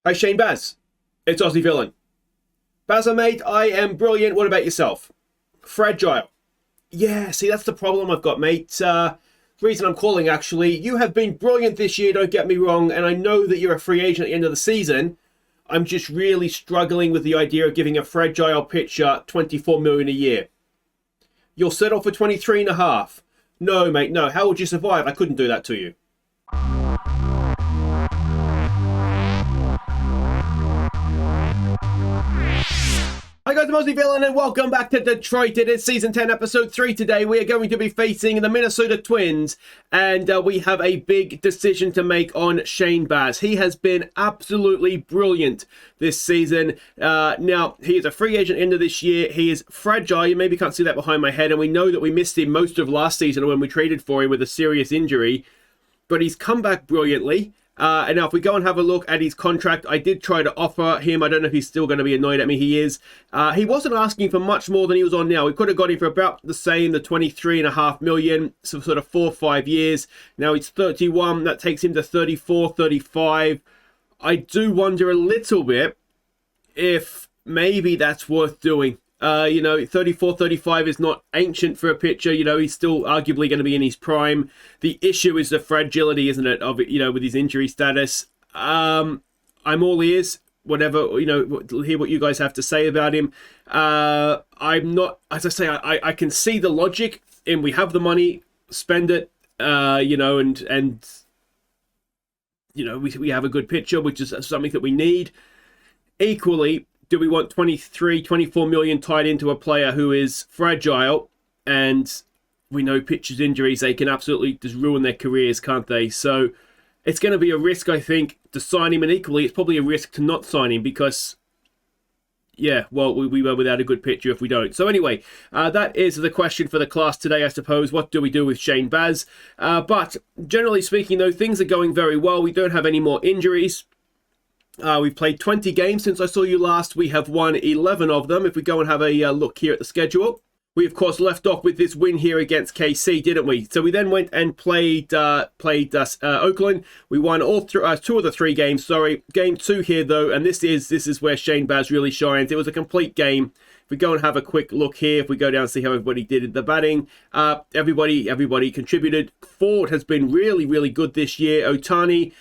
Hi Shane Baz, it's Aussie Villain. Bazza mate, I am brilliant. What about yourself? Fragile. Yeah, see that's the problem I've got, mate. Reason I'm calling actually, you have been brilliant this year, don't get me wrong, and I know that you're a free agent at the end of the season. I'm just really struggling with the idea of giving a fragile pitcher 24 million a year. You'll settle for 23.5. No, mate, no. How would you survive? I couldn't do that to you. Hi guys, I'm Aussie Villain and welcome back to Detroit. It is Season 10, Episode 3 today. We are going to be facing the Minnesota Twins and we have a big decision to make on Shane Baz. He has been absolutely brilliant this season. Now, he is a free agent into this year. He is fragile. You maybe can't see that behind my head, and we know that we missed him most of last season when we traded for him with a serious injury, but he's come back brilliantly. And now if we go and have a look at his contract, I did try to offer him. I don't know if he's still going to be annoyed at me. He is. He wasn't asking for much more than he was on now. We could have got him for about the same, the 23.5 million, so sort of 4 or 5 years. Now he's 31. That takes him to 34, 35. I do wonder a little bit if maybe that's worth doing. 34, 35 is not ancient for a pitcher. He's still arguably going to be in his prime. The issue is the fragility, isn't it, of it, with his injury status. I'm all ears, whatever, hear what you guys have to say about him. I'm not, as I say, I can see the logic in we have the money, spend it, and we have a good pitcher, which is something that we need. Equally, do we want 23, 24 million tied into a player who is fragile? And we know pitchers' injuries, they can absolutely just ruin their careers, can't they? So it's going to be a risk, I think, to sign him. And equally, it's probably a risk to not sign him because, we were without a good pitcher if we don't. So anyway, that is the question for the class today, I suppose. What do we do with Shane Baz? But generally speaking, though, things are going very well. We don't have any more injuries. We've played 20 games since I saw you last. We have won 11 of them. If we go and have a look here at the schedule, we of course left off with this win here against KC, didn't we? So we then went and played Oakland. We won all 2 of the 3 games. Sorry, game 2 here though, and this is where Shane Baz really shines. It was a complete game. If we go and have a quick look here, if we go down and see how everybody did in the batting, everybody contributed. Ford has been really, really good this year. Ohtani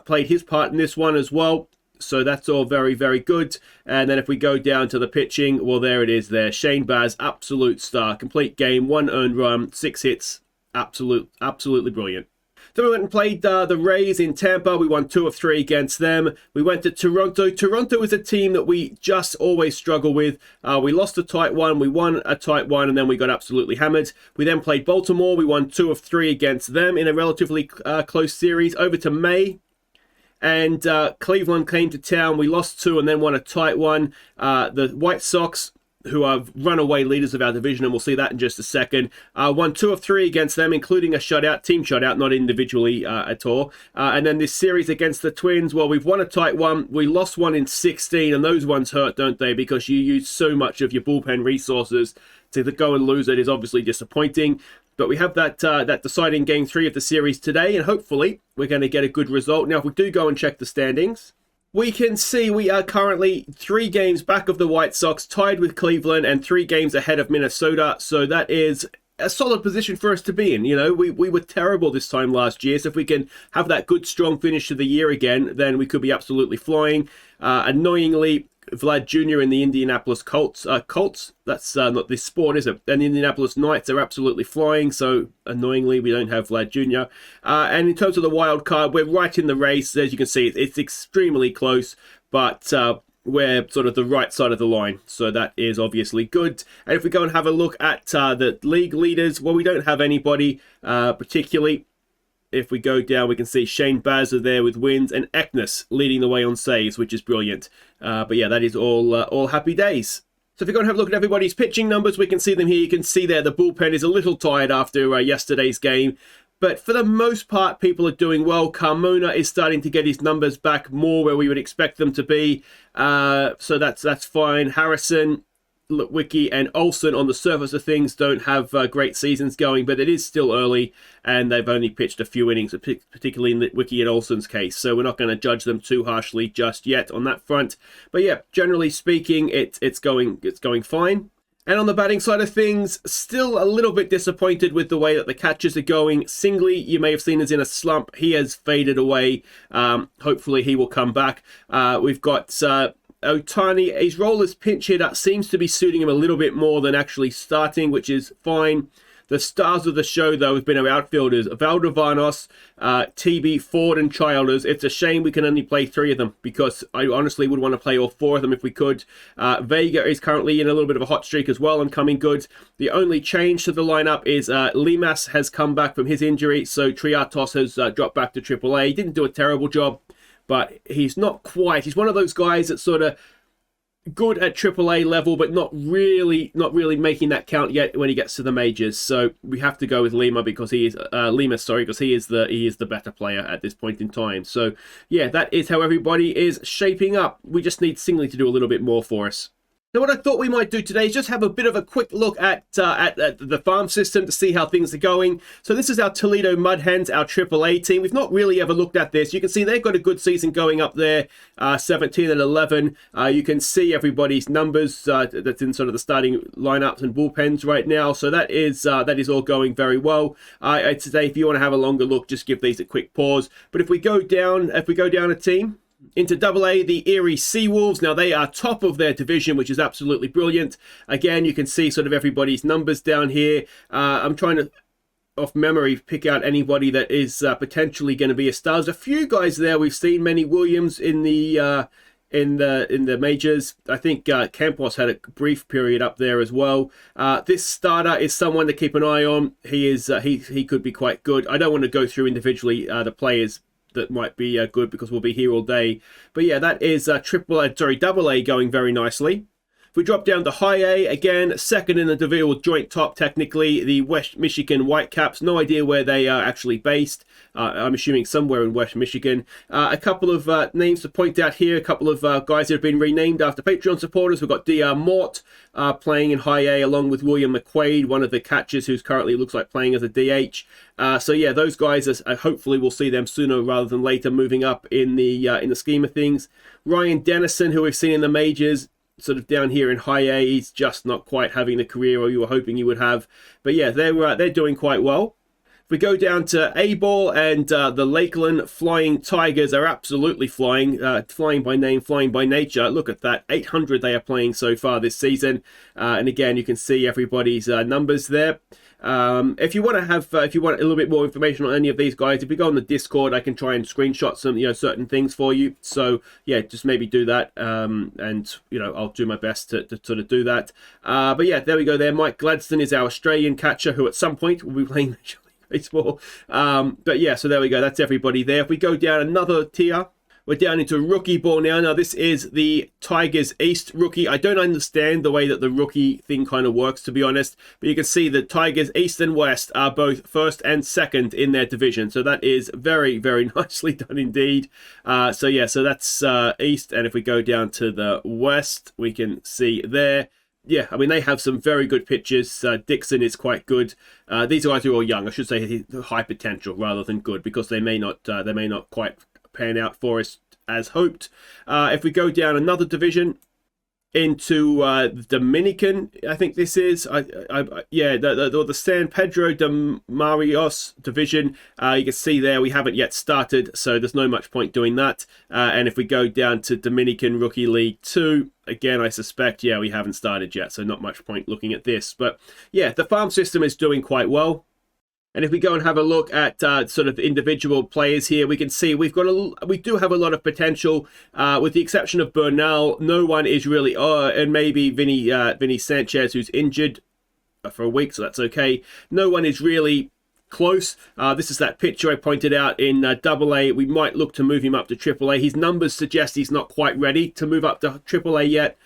played his part in this one as well. So that's all very, very good. And then if we go down to the pitching, well, there it is there. Shane Baz, absolute star. Complete game, 1 earned run, 6 hits. Absolutely brilliant. Then we went and played the Rays in Tampa. We won 2 of 3 against them. We went to Toronto. Toronto is a team that we just always struggle with. We lost a tight one. We won a tight one, and then we got absolutely hammered. We then played Baltimore. We won 2 of 3 against them in a relatively close series. Over to May. And Cleveland came to town. We lost 2 and then won a tight one. The White Sox, who are runaway leaders of our division, and we'll see that in just a second, won 2 of 3 against them, including a shutout, team shutout, not individually at all. And then this series against the Twins, well, we've won a tight one. We lost one in 16, and those ones hurt, don't they? Because you use so much of your bullpen resources to go and lose it is obviously disappointing. But we have that deciding game 3 of the series today, and hopefully we're going to get a good result. Now, if we do go and check the standings, we can see we are currently 3 games back of the White Sox, tied with Cleveland, and 3 games ahead of Minnesota. So that is a solid position for us to be in. We were terrible this time last year, so if we can have that good, strong finish to the year again, then we could be absolutely flying. Annoyingly, Vlad Jr. and the Indianapolis Colts, that's not this sport, is it? And the Indianapolis Knights are absolutely flying, so annoyingly we don't have Vlad Jr. And in terms of the wild card, we're right in the race. As you can see, it's extremely close, but we're sort of the right side of the line, so that is obviously good. And if we go and have a look at the league leaders, well, we don't have anybody particularly. If we go down, we can see Shane Baz there with wins and Eknes leading the way on saves, which is brilliant. But yeah, that is all happy days. So if you go and have a look at everybody's pitching numbers, we can see them here. You can see there the bullpen is a little tired after yesterday's game. But for the most part, people are doing well. Carmona is starting to get his numbers back more where we would expect them to be. So that's fine. Harrison Wiki and Olsen on the surface of things don't have great seasons going, but it is still early and they've only pitched a few innings, particularly in Wiki and Olsen's case. So we're not going to judge them too harshly just yet on that front. But yeah, generally speaking, it's going fine. And on the batting side of things, still a little bit disappointed with the way that the catches are going. Singly, you may have seen is in a slump. He has faded away. Hopefully he will come back. We've got Otani. His role as pinch hitter seems to be suiting him a little bit more than actually starting, which is fine. The stars of the show, though, have been our outfielders, Valdivanos, TB, Ford, and Childers. It's a shame we can only play 3 of them because I honestly would want to play all 4 of them if we could. Vega is currently in a little bit of a hot streak as well and coming good. The only change to the lineup is Limas has come back from his injury, so Triatos has dropped back to AAA. He didn't do a terrible job, but he's not quite. He's one of those guys that's sort of good at AAA level, but not really making that count yet when he gets to the majors. So we have to go with Lima because he is because he is the better player at this point in time. So yeah, that is how everybody is shaping up. We just need Singley to do a little bit more for us. Now, what I thought we might do today is just have a bit of a quick look at the farm system to see how things are going. So this is our Toledo Mud Hens, our AAA team. We've not really ever looked at this. You can see they've got a good season going up there, 17 and 11. You can see everybody's numbers that's in sort of the starting lineups and bullpens right now. So that is all going very well. I'd say if you want to have a longer look, just give these a quick pause. But if we go down a team into AA, the Erie Seawolves. Now they are top of their division, which is absolutely brilliant. Again, you can see sort of everybody's numbers down here. I'm trying to, off memory, pick out anybody that is potentially going to be a star. There's a few guys there. We've seen Manny Williams in the majors. I think Campos had a brief period up there as well. This starter is someone to keep an eye on. He could be quite good. I don't want to go through individually the players that might be good because we'll be here all day. But yeah, that is double A going very nicely. If we drop down to high A, again, second in the division, joint top technically, the West Michigan Whitecaps. No idea where they are actually based. I'm assuming somewhere in West Michigan. A couple of names to point out here, a couple of guys that have been renamed after Patreon supporters. We've got DR Mort playing in high A along with William McQuaid, one of the catchers who's currently looks like playing as a DH. So yeah, those guys, hopefully we'll see them sooner rather than later moving up in the scheme of things. Ryan Dennison, who we've seen in the majors, sort of down here in high A, he's just not quite having the career you were hoping he would have. But yeah, they're doing quite well. If we go down to A-ball, and the Lakeland Flying Tigers are absolutely flying, flying by name, flying by nature. Look at that, 800 they are playing so far this season. And again, you can see everybody's numbers there. If you want a little bit more information on any of these guys, if you go on the Discord, I can try and screenshot some certain things for you. So yeah, just maybe do that, and I'll do my best to sort of do that. But yeah, there we go. There, Mike Gladstone is our Australian catcher who at some point will be playing Major League Baseball. But yeah, so there we go. That's everybody there. If we go down another tier, we're down into rookie ball now. Now, this is the Tigers East rookie. I don't understand the way that the rookie thing kind of works, to be honest. But you can see the Tigers East and West are both first and second in their division. So that is very, very nicely done indeed. So yeah, so that's East. And if we go down to the West, we can see there. Yeah, I mean, they have some very good pitchers. Dixon is quite good. These guys are all young. I should say high potential rather than good, because they may not quite pan out for us as hoped. If we go down another division into the Dominican, I think this is, the San Pedro de Marios division. You can see there we haven't yet started, so there's no much point doing that. And if we go down to Dominican Rookie League 2, again, I suspect, yeah, we haven't started yet, so not much point looking at this. But yeah, the farm system is doing quite well. And if we go and have a look at sort of individual players here, we can see we do have a lot of potential. With the exception of Bernal, no one is really, and maybe Vinny Sanchez, who's injured for a week, so that's okay. No one is really close. This is that pitcher I pointed out in AA. We might look to move him up to AAA. His numbers suggest he's not quite ready to move up to AAA yet.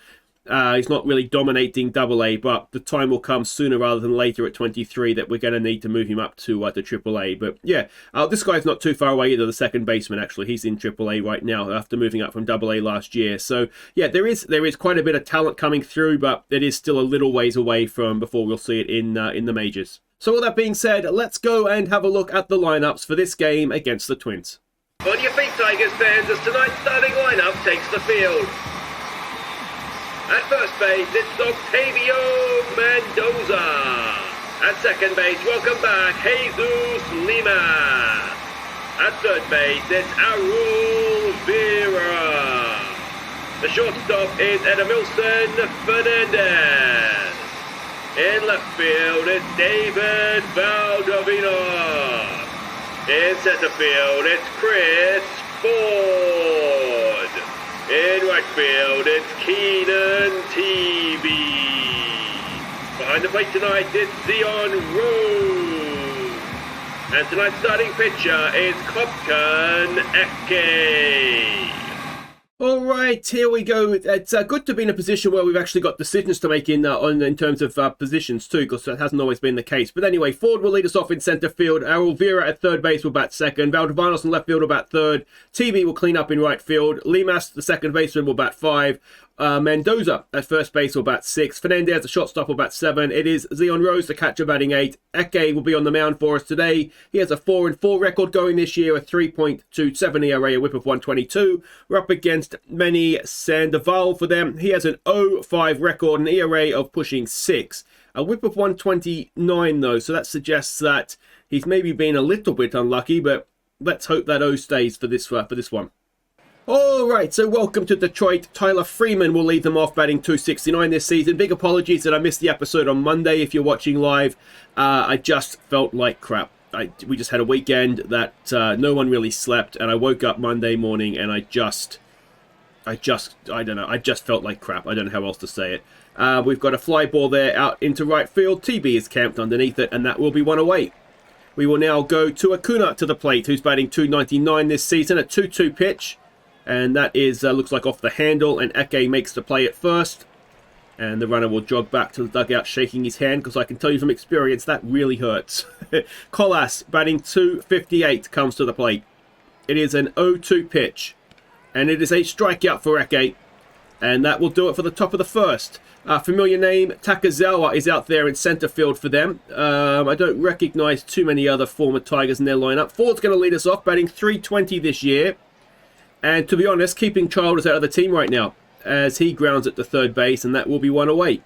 He's not really dominating AA, but the time will come sooner rather than later at 23 that we're going to need to move him up to AAA. But yeah, this guy's not too far away either, the second baseman, actually. He's in AAA right now after moving up from AA last year. So yeah, there is quite a bit of talent coming through, but it is still a little ways away from before we'll see it in the majors. So all that being said, let's go and have a look at the lineups for this game against the Twins. On your feet, Tigers fans, as tonight's starting lineup takes the field. At first base, it's Octavio Mendoza. At second base, welcome back, Jesus Lima. At third base, it's Arul Vera. The shortstop is Edamilson Fernandez. In left field, it's David Valdovino. In center field, it's Chris Ford. In right field, it's Keenan TV. Behind the plate tonight, it's Zion Rose. And tonight's starting pitcher is Copkun Ece. All right, here we go. It's good to be in a position where we've actually got decisions to make in terms of positions too, because that hasn't always been the case. But anyway, Ford will lead us off in centre field. Arul Vera at third base will bat second. Valdovanos in left field will bat third. TV will clean up in right field. Limas, the second baseman, will bat five. Mendoza at first base will bat six. Fernandez, the shortstop, will bat seven. It is Zion Rose, the catcher, batting eight. Ece will be on the mound for us today. He has a 4-4 record going this year, a 3.27 ERA, a whip of 122. We're up against Manny Sandoval for them. He has an 0.5 record, an ERA of pushing 6. A whip of 129 though, so that suggests that he's maybe been a little bit unlucky, but let's hope that O stays for this one. Alright, so welcome to Detroit. Tyler Freeman will lead them off, batting 269 this season. Big apologies that I missed the episode on Monday if you're watching live. I just felt like crap. We just had a weekend that no one really slept, and I woke up Monday morning and I don't know, I just felt like crap. I don't know how else to say it. We've got a fly ball there out into right field. TB is camped underneath it, and that will be one away. We will now go to Acuna to the plate, who's batting 299 this season, a 2-2 pitch. And that is looks like off the handle, and Ece makes the play at first. And the runner will jog back to the dugout shaking his hand, because I can tell you from experience that really hurts. Colas, batting 258, comes to the plate. It is an 0-2 pitch. And it is a strikeout for Ece. And that will do it for the top of the first. Familiar name, Takazawa, is out there in center field for them. I don't recognize too many other former Tigers in their lineup. Ford's going to lead us off, batting 320 this year. And to be honest, keeping Childers out of the team right now, as he grounds at the third base, and that will be one away.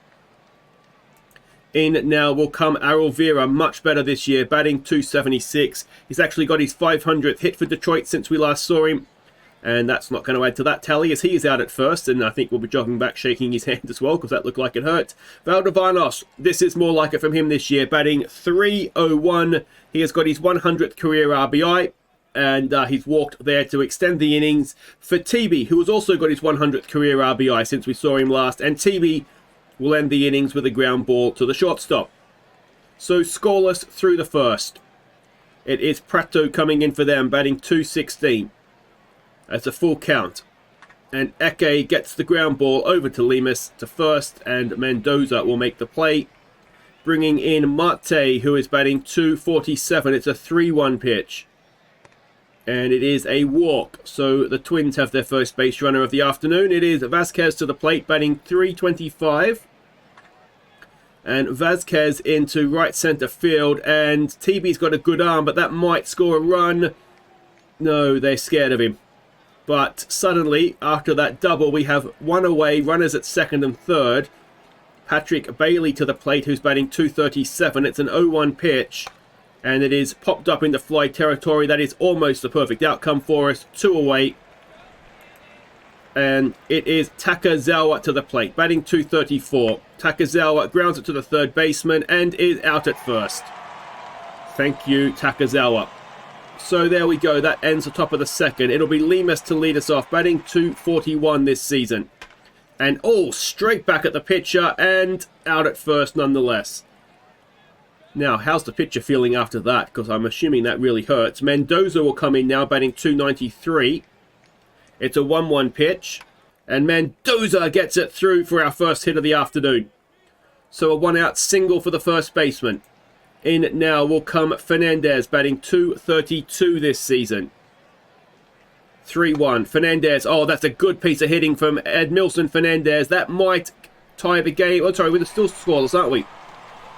In now will come Arul Vera, much better this year, batting 276. He's actually got his 500th hit for Detroit since we last saw him. And that's not going to add to that tally, as he is out at first, and I think we'll be jogging back, shaking his hand as well, because that looked like it hurt. Valdovanos, this is more like it from him this year, batting 301. He has got his 100th career RBI. And he's walked there to extend the innings for TB, who has also got his 100th career RBI since we saw him last. And TB will end the innings with a ground ball to the shortstop. So scoreless through the first. It is Prato coming in for them, batting 216. That's a full count. And Ece gets the ground ball over to Limas to first, and Mendoza will make the play. Bringing in Marte, who is batting 247. It's a 3-1 pitch. And it is a walk. So the Twins have their first base runner of the afternoon. It is Vasquez to the plate, batting 325. And Vasquez into right center field. And TB's got a good arm, but that might score a run. No, they're scared of him. But suddenly, after that double, we have one away, runners at second and third. Patrick Bailey to the plate, who's batting 237. It's an 0-1 pitch. And it is popped up into fly territory. That is almost the perfect outcome for us. 2 away. And it is Takazawa to the plate, batting 234. Takazawa grounds it to the third baseman and is out at first. Thank you, Takazawa. So there we go. That ends the top of the second. It'll be Limas to lead us off, batting 241 this season. And straight back at the pitcher and out at first nonetheless. Now, how's the pitcher feeling after that? Because I'm assuming that really hurts. Mendoza will come in now, batting 293. It's a 1-1 pitch. And Mendoza gets it through for our first hit of the afternoon. So a one-out single for the first baseman. In now will come Fernandez, batting .232 this season. 3-1. Fernandez. Oh, that's a good piece of hitting from Edmilson Fernandez. That might tie the game. Oh, sorry, we're still scoreless, aren't we?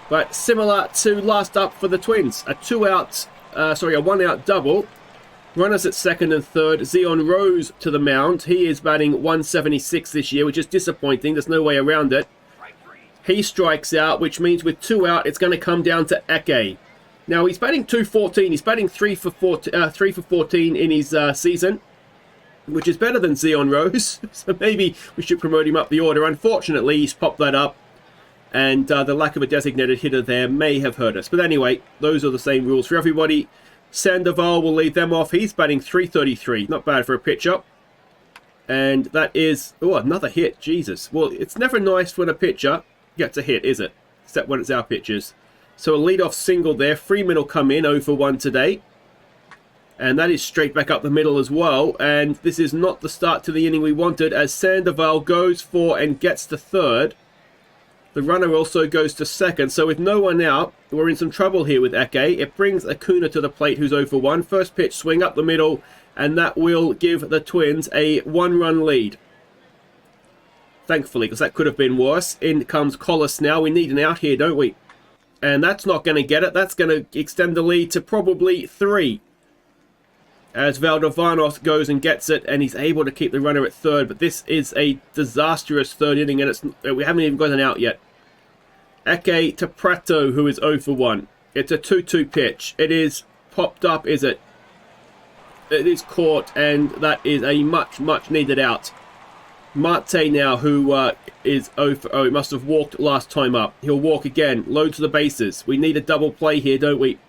But similar to last up for the Twins. A one-out double. Runners at second and third. Zion Rose to the mound. He is batting .176 this year, which is disappointing. There's no way around it. He strikes out, which means with 2 out, it's going to come down to Ece. Now, he's batting .214. He's batting 3 for 14 in his season, which is better than Zion Rose. So maybe we should promote him up the order. Unfortunately, he's popped that up, and the lack of a designated hitter there may have hurt us. But anyway, those are the same rules for everybody. Sandoval will lead them off. He's batting .333. Not bad for a pitcher. And that is... oh, another hit. Jesus. Well, it's never nice when a pitcher gets a hit, is it? Except when it's our pitchers. So a leadoff single there. Freeman will come in 0 for 1 today. And that is straight back up the middle as well. And this is not the start to the inning we wanted, as Sandoval goes for and gets to third. The runner also goes to second. So with no one out, we're in some trouble here with Ece. It brings Acuna to the plate, who's 0 for 1. First pitch swing up the middle, and that will give the Twins a 1-run lead. Thankfully, because that could have been worse. In comes Collis now. We need an out here, don't we? And that's not going to get it. That's going to extend the lead to probably 3. As Valdivanos goes and gets it, and he's able to keep the runner at third. But this is a disastrous third inning, and we haven't even got an out yet. Ece to Prato, who is 0 for 1. It's a 2-2 pitch. It is popped up, is it? It is caught, and that is a much, much needed out. Marte now, who is 0 for 0. He must have walked last time up. He'll walk again. Load to the bases. We need a double play here, don't we?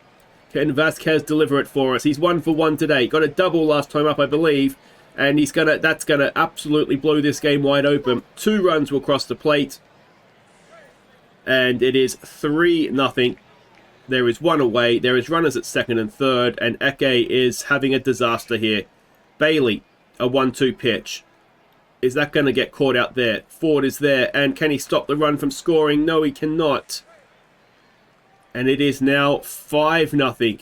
Can Vasquez deliver it for us? He's 1 for 1 today. Got a double last time up, I believe. And that's gonna absolutely blow this game wide open. 2 runs will cross the plate. And it is 3-0. There is 1 away. There is runners at second and third. And Ece is having a disaster here. Bailey, a 1-2 pitch. Is that going to get caught out there? Ford is there. And can he stop the run from scoring? No, he cannot. And it is now 5-0.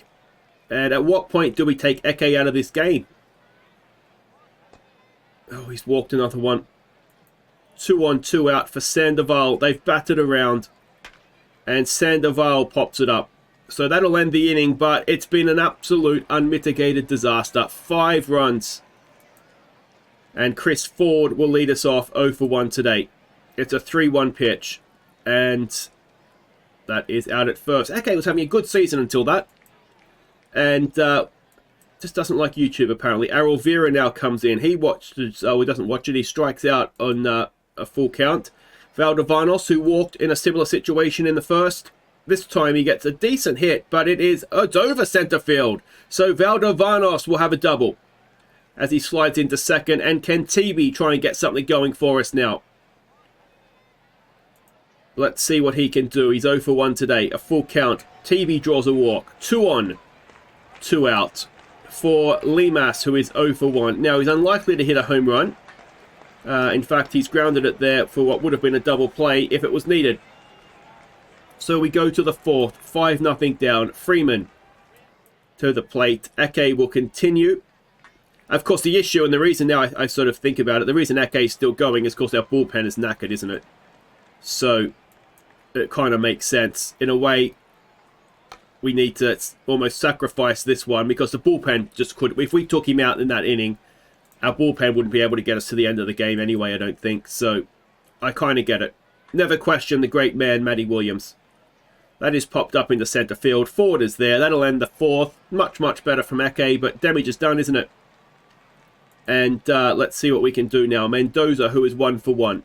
And at what point do we take Ece out of this game? Oh, he's walked another one. 2 on 2 out for Sandoval. They've batted around. And Sandoval pops it up. So that'll end the inning, but it's been an absolute unmitigated disaster. 5 runs. And Chris Ford will lead us off 0 for 1 today. It's a 3-1 pitch. And that is out at first. Ece was having a good season until that. And just doesn't like YouTube, apparently. Errol Vera now comes in. He watches... oh, he doesn't watch it. He strikes out on a full count. Valdivanos, who walked in a similar situation in the first. This time he gets a decent hit, but it's over center field. So Valdivanos will have a double as he slides into second. And can TB try and get something going for us now? Let's see what he can do. He's 0 for 1 today. A full count. TB draws a walk. 2 on, 2 out for Limas, who is 0 for 1. Now, he's unlikely to hit a home run. In fact, he's grounded it there for what would have been a double play if it was needed. So we go to the 4th. 5-0 down. Freeman to the plate. Ece will continue. Of course, the issue and the reason now I sort of think about it, the reason Ece is still going is, of course, our bullpen is knackered, isn't it? So it kind of makes sense. In a way, we need to almost sacrifice this one because the bullpen just could... if we took him out in that inning, our bullpen wouldn't be able to get us to the end of the game anyway, I don't think. So I kind of get it. Never question the great man, Matty Williams. That is popped up into center field. Ford is there. That'll end the 4th. Much, much better from Ece, but damage is done, isn't it? And let's see what we can do now. Mendoza, who is 1 for 1.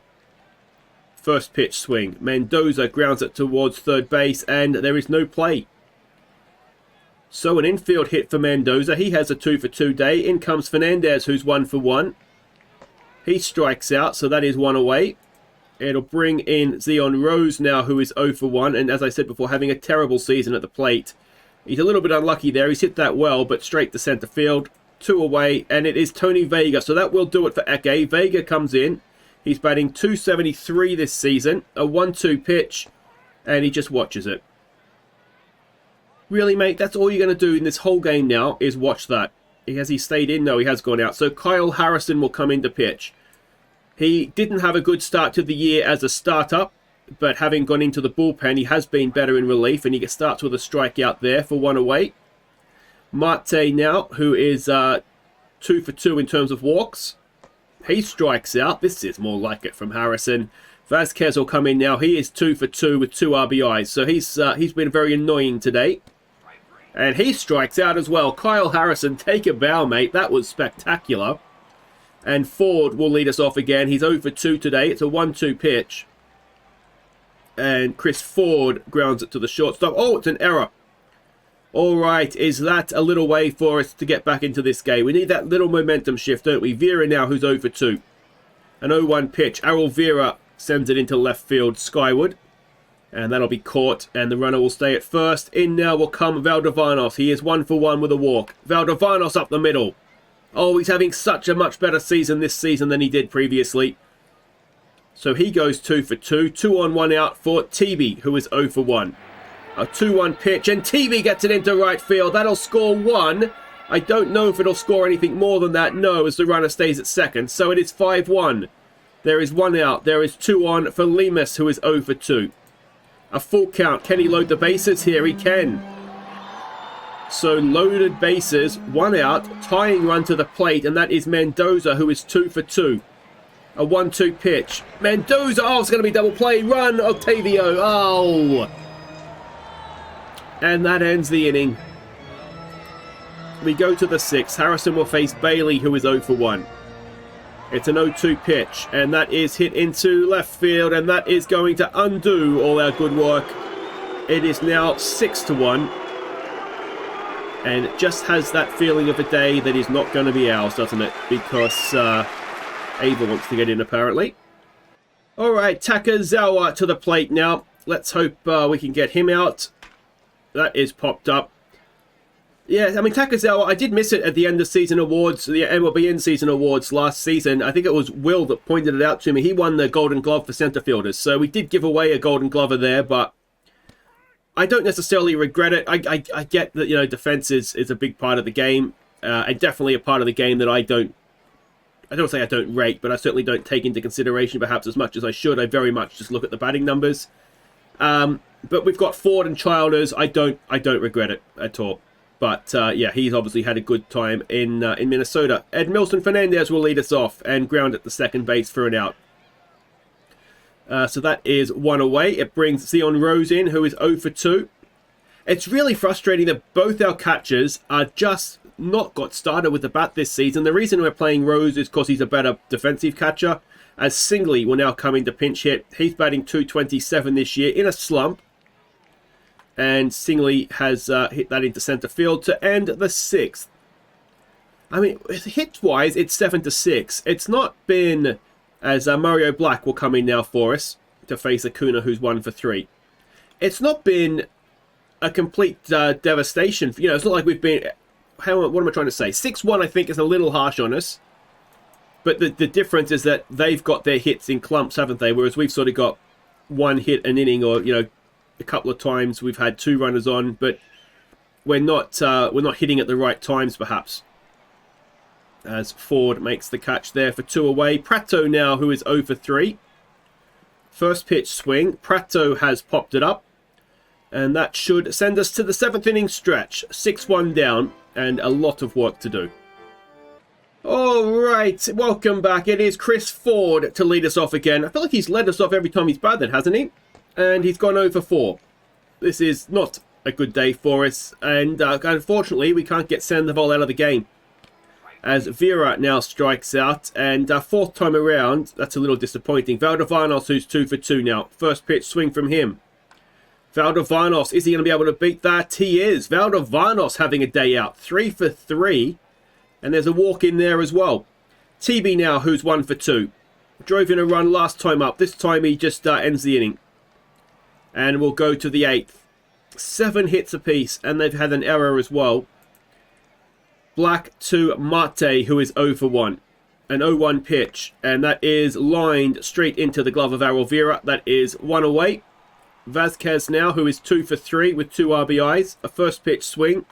First pitch swing. Mendoza grounds it towards third base, and there is no play. So an infield hit for Mendoza. He has a 2 for 2 day. In comes Fernandez, who's 1 for 1. He strikes out, so that is 1 away. It'll bring in Zion Rose now, who is 0 for 1. And as I said before, having a terrible season at the plate. He's a little bit unlucky there. He's hit that well, but straight to center field. 2 away, and it is Tony Vega. So that will do it for Ece. Vega comes in. He's batting .273 this season, a 1-2 pitch, and he just watches it. Really, mate? That's all you're going to do in this whole game now is watch that. Has he stayed in? No, he has gone out. So Kyle Harrison will come in to pitch. He didn't have a good start to the year as a starter, but having gone into the bullpen, he has been better in relief, and he starts with a strikeout there for 1 away. Marte now, who is 2 for 2 in terms of walks. He strikes out. This is more like it from Harrison. Vasquez will come in now. He is 2 for 2 with 2 RBIs. So he's been very annoying today. And he strikes out as well. Kyle Harrison, take a bow, mate. That was spectacular. And Ford will lead us off again. He's 0 for 2 today. It's a 1-2 pitch. And Chris Ford grounds it to the shortstop. Oh, it's an error. All right, is that a little way for us to get back into this game? We need that little momentum shift, don't we? Vera now, who's 0 for 2. An 0-1 pitch. Errol Vera sends it into left field skyward. And that'll be caught, and the runner will stay at first. In now will come Valdivanos. He is 1 for 1 with a walk. Valdivanos up the middle. Oh, he's having such a much better season this season than he did previously. So he goes 2 for 2. 2 on 1 out for TB, who is 0 for 1. A 2-1 pitch, and TV gets it into right field. That'll score 1. I don't know if it'll score anything more than that. No, as the runner stays at second. So it is 5-1. There is 1 out. There is 2 on for Lemus, who is 0 for 2. A full count. Can he load the bases here? He can. So loaded bases, 1 out, tying run to the plate, and that is Mendoza, who is 2 for 2. A 1-2 pitch. Mendoza, oh, it's going to be double play. Run, Octavio. Oh. And that ends the inning. We go to the 6th. Harrison will face Bailey, who is 0 for 1. It's an 0-2 pitch, and that is hit into left field, and that is going to undo all our good work. It is now 6-1, and it just has that feeling of a day that is not going to be ours, doesn't it? Because Ava wants to get in, apparently. All right, Takazawa to the plate now. Let's hope we can get him out. That is popped up. Yeah, I mean, Takazawa, I did miss it at the end of season awards, the MLB in-season awards last season. I think it was Will that pointed it out to me. He won the Golden Glove for center fielders. So we did give away a Golden Glover there, but I don't necessarily regret it. I get that, you know, defense is a big part of the game, and definitely a part of the game that I don't say I don't rate, but I certainly don't take into consideration perhaps as much as I should. I very much just look at the batting numbers. But we've got Ford and Childers. I don't regret it at all. But yeah, he's obviously had a good time in Minnesota. Edmilson Fernandez will lead us off and ground at the second base for an out. So that is 1 away. It brings Zion Rose in, who is 0 for 2. It's really frustrating that both our catchers are just not got started with the bat this season. The reason we're playing Rose is because he's a better defensive catcher, as Singley will now come in to pinch hit. He's batting .227 this year in a slump. And Singley has hit that into center field to end the 6th. I mean, hits-wise, it's 7-6. It's not been, as Mario Black will come in now for us to face Acuna, who's 1 for 3. It's not been a complete devastation. You know, it's not like we've been... what am I trying to say? 6-1, I think, is a little harsh on us. But the difference is that they've got their hits in clumps, haven't they? Whereas we've sort of got 1 hit an inning, or, you know, a couple of times we've had 2 runners on, but we're not hitting at the right times, perhaps. As Ford makes the catch there for 2 away. Prato now, who is 0 for 3. First pitch swing. Prato has popped it up. And that should send us to the 7th inning stretch. 6-1 down, and a lot of work to do. Alright, welcome back. It is Chris Ford to lead us off again. I feel like he's led us off every time he's batted, hasn't he? And he's gone 0 for 4. This is not a good day for us, and unfortunately we can't get Sandoval out of the game. As Vera now strikes out, and 4th time around, that's a little disappointing. Valdivanos, who's 2 for 2 now. First pitch swing from him. Valdivanos, is he going to be able to beat that? He is. Valdivanos having a day out. 3 for 3. And there's a walk in there as well. TB now, who's 1 for 2. Drove in a run last time up. This time he just ends the inning. And we'll go to the 8th. 7 hits apiece, and they've had an error as well. Black to Mate, who is 0 for 1. An 0-1 pitch, and that is lined straight into the glove of Arovira. That is 1 away. Vasquez now, who is 2 for 3 with 2 RBIs. A first pitch swing,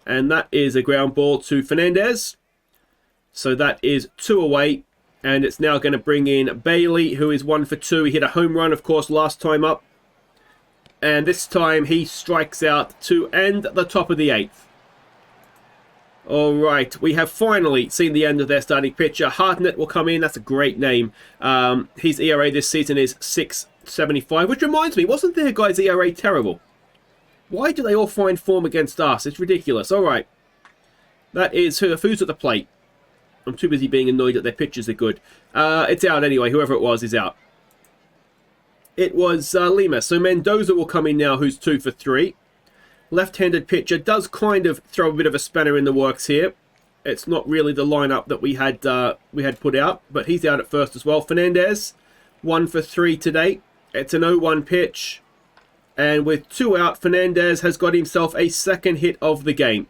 and that is a ground ball to Fernandez. So that is 2 away, and it's now going to bring in Bailey, who is 1 for 2. He hit a home run, of course, last time up. And this time he strikes out to end the top of the 8th. All right, we have finally seen the end of their starting pitcher. Hartnett will come in. That's a great name. His ERA this season is 6.75, which reminds me, wasn't their guy's ERA terrible? Why do they all find form against us? It's ridiculous. All right, that is who's at the plate. I'm too busy being annoyed that their pitchers are good. It's out anyway. Whoever it was is out. It was Lima. So Mendoza will come in now, who's 2 for 3. Left-handed pitcher does kind of throw a bit of a spanner in the works here. It's not really the lineup that we had put out, but he's out at first as well. Fernandez, 1 for 3 today. It's an 0-1 pitch, and with 2 out, Fernandez has got himself a second hit of the game.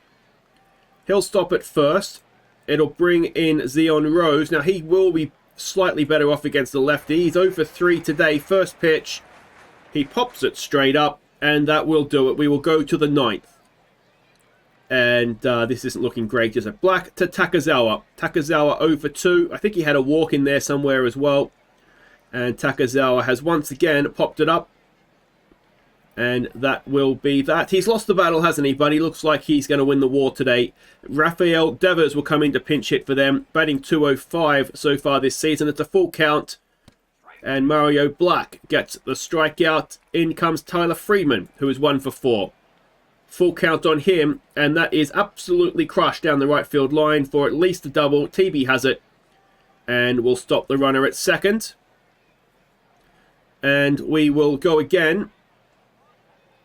He'll stop at first. It'll bring in Zion Rose. Now he will be slightly better off against the lefty. He's 0 for 3 today. First pitch, he pops it straight up. And that will do it. We will go to the 9th. And this isn't looking great, is it? Black to Takazawa. Takazawa 0 for 2. I think he had a walk in there somewhere as well. And Takazawa has once again popped it up. And that will be that. He's lost the battle, hasn't he? But he looks like he's going to win the war today. Rafael Devers will come in to pinch hit for them. Batting 205 so far this season. It's a full count. And Mario Black gets the strikeout. In comes Tyler Friedman, who is 1 for 4. Full count on him, and that is absolutely crushed down the right field line for at least a double. TB has it, and we'll stop the runner at second. And we will go again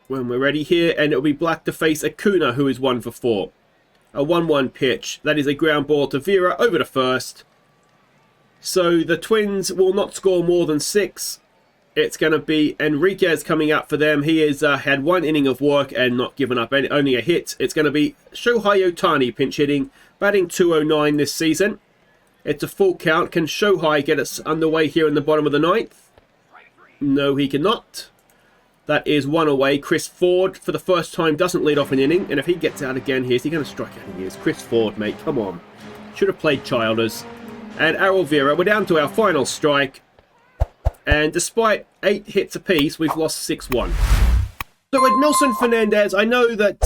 when we're ready here, and it'll be Black to face Acuna, who is 1 for 4. A 1-1 pitch. That is a ground ball to Vera over to first. So the Twins will not score more than 6. It's going to be Enriquez coming out for them. He has had 1 inning of work and not given up only a hit. It's going to be Shohei Ohtani pinch hitting, batting 209 this season. It's a full count. Can Shohei get us underway here in the bottom of the 9th? No, he cannot. That is 1 away. Chris Ford, for the first time, doesn't lead off an inning. And if he gets out again here, is he going to strike out? He is. Chris Ford, mate, come on. Should have played Childers. And Arovira, we're down to our final strike. And despite 8 hits apiece, we've lost 6-1. So Edmilson Fernandez, I know that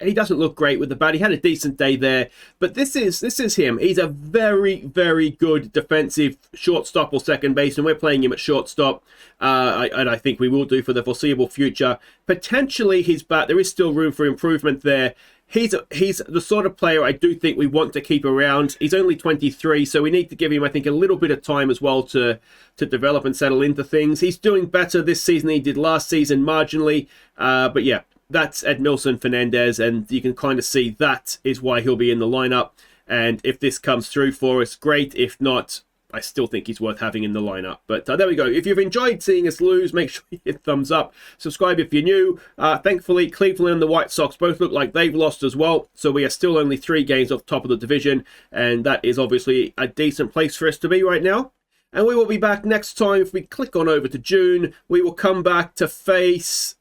he doesn't look great with the bat. He had a decent day there. But this is him. He's a very, very good defensive shortstop or second baseman. We're playing him at shortstop. And I think we will do for the foreseeable future. Potentially his bat, there is still room for improvement there. He's the sort of player I do think we want to keep around. He's only 23, so we need to give him, I think, a little bit of time as well to develop and settle into things. He's doing better this season than he did last season, marginally. But yeah, that's Edmilson Fernandez, and you can kind of see that is why he'll be in the lineup. And if this comes through for us, great. If not, I still think he's worth having in the lineup. But there we go. If you've enjoyed seeing us lose, make sure you hit thumbs up. Subscribe if you're new. Thankfully, Cleveland and the White Sox both look like they've lost as well. So we are still only 3 games off top of the division. And that is obviously a decent place for us to be right now. And we will be back next time. If we click on over to June, we will come back to face...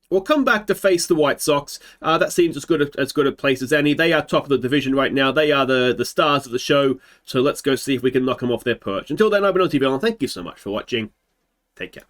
We'll come back to face the White Sox. That seems as good a place as any. They are top of the division right now. They are the stars of the show. So let's go see if we can knock them off their perch. Until then, I've been OOTP, and thank you so much for watching. Take care.